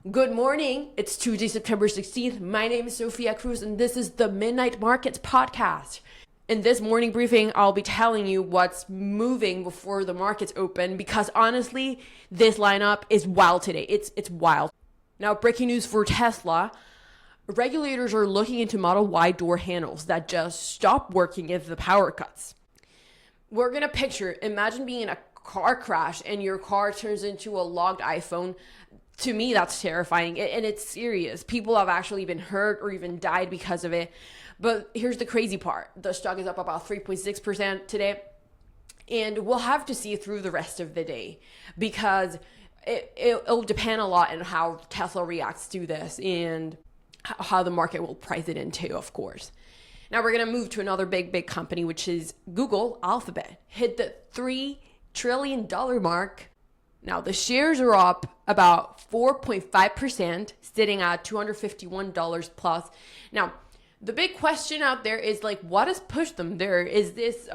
Good morning. It's Tuesday, September 16th. My name is Sophia Cruz, and this is the Midnight Markets podcast. In this morning briefing, I'll be telling you what's moving before the markets open because honestly, this lineup is wild today. It's wild. Now, breaking news for Tesla. Regulators are looking into Model Y door handles that just stop working if the power cuts. We're going to imagine being in a car crash and your car turns into a logged iPhone. To me, that's terrifying, and it's serious. People have actually been hurt or even died because of it. But here's the crazy part. The stock is up about 3.6% today, and we'll have to see through the rest of the day because it'll depend a lot on how Tesla reacts to this and how the market will price it into, of course. Now we're going to move to another big company, which is Google. Alphabet hit the $3 trillion mark. Now the shares are up about 4.5%, sitting at $251 plus. Now, the big question out there is what has pushed them there? Is this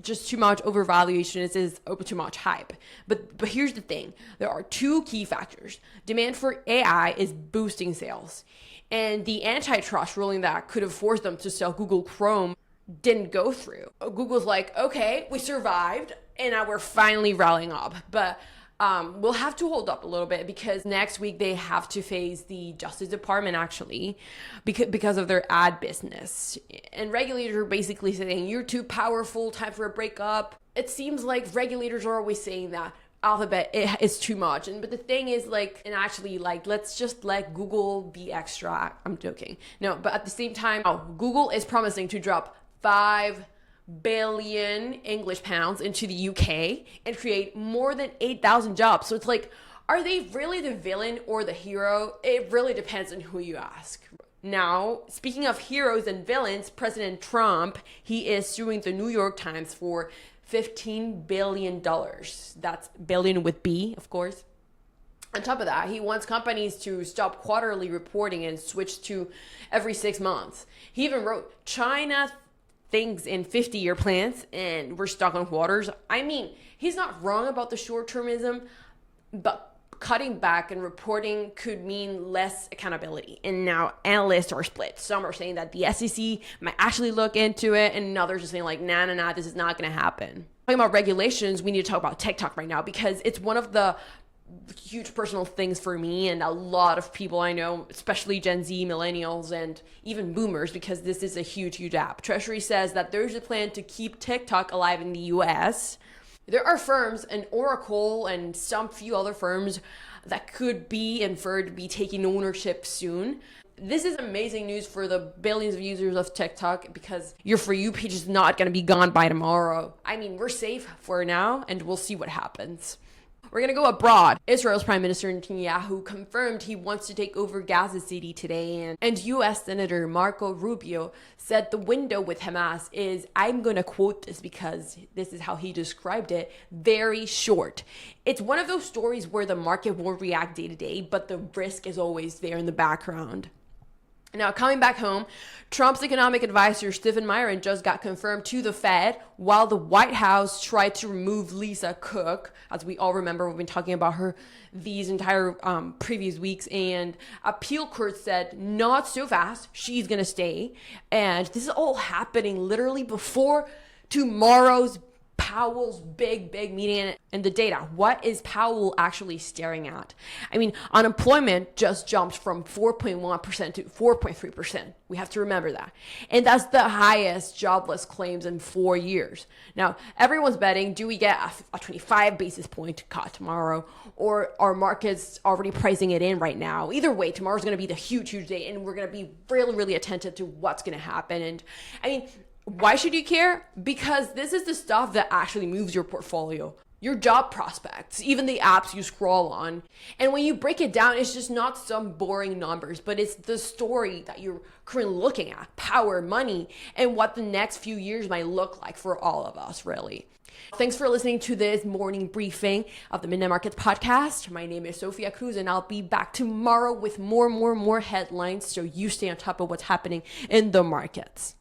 just too much overvaluation? Is this too much hype? But here's the thing. There are two key factors. Demand for AI is boosting sales. And the antitrust ruling that could have forced them to sell Google Chrome didn't go through. Google's like, okay, we survived, and now we're finally rallying up. But we'll have to hold up a little bit because next week they have to face the Justice Department actually because of their ad business. And regulators are basically saying, you're too powerful, time for a breakup. It seems like regulators are always saying that Alphabet is too much. But the thing is let's just let Google be extra. I'm joking. No, but at the same time, Google is promising to drop 5 billion English pounds into the UK and create more than 8,000 jobs. So it's are they really the villain or the hero? It really depends on who you ask. Now, speaking of heroes and villains, President Trump, he is suing the New York Times for $15 billion. That's billion with B, of course. On top of that, he wants companies to stop quarterly reporting and switch to every 6 months. He even wrote, China things in 50-year plans and we're stuck on waters. I mean, he's not wrong about the short-termism, but cutting back and reporting could mean less accountability. And now analysts are split. Some are saying that the SEC might actually look into it, and others are saying nah, this is not going to happen. Talking about regulations, we need to talk about TikTok right now because it's one of the huge personal things for me and a lot of people I know, especially Gen Z, millennials, and even boomers, because this is a huge app. Treasury says that there's a plan to keep TikTok alive in the US. There are firms, and Oracle and some few other firms that could be inferred to be taking ownership soon. This is amazing news for the billions of users of TikTok because your For You page is not going to be gone by tomorrow. I mean, we're safe for now, and we'll see what happens. We're going to go abroad. Israel's Prime Minister Netanyahu confirmed he wants to take over Gaza City today. And U.S. Senator Marco Rubio said the window with Hamas is, I'm going to quote this because this is how he described it, very short. It's one of those stories where the market won't react day to day, but the risk is always there in the background. Now, coming back home, Trump's economic advisor, Stephen Myron, just got confirmed to the Fed while the White House tried to remove Lisa Cook. As we all remember, we've been talking about her these entire previous weeks. And appeal court said, not so fast, she's going to stay. And this is all happening literally before tomorrow's Powell's big meeting and the data. What is Powell actually staring at? I mean, unemployment just jumped from 4.1% to 4.3%. We have to remember that. And that's the highest jobless claims in 4 years. Now, everyone's betting, do we get a 25 basis point cut tomorrow? Or are markets already pricing it in right now? Either way, tomorrow's going to be the huge day, and we're going to be really attentive to what's going to happen. And I mean, why should you care? Because this is the stuff that actually moves your portfolio, your job prospects, even the apps you scroll on. And when you break it down, it's just not some boring numbers, but it's the story that you're currently looking at, power, money, and what the next few years might look like for all of us, really. Thanks for listening to this morning briefing of the Midnight Markets podcast. My name is Sophia Cruz, and I'll be back tomorrow with more headlines so you stay on top of what's happening in the markets.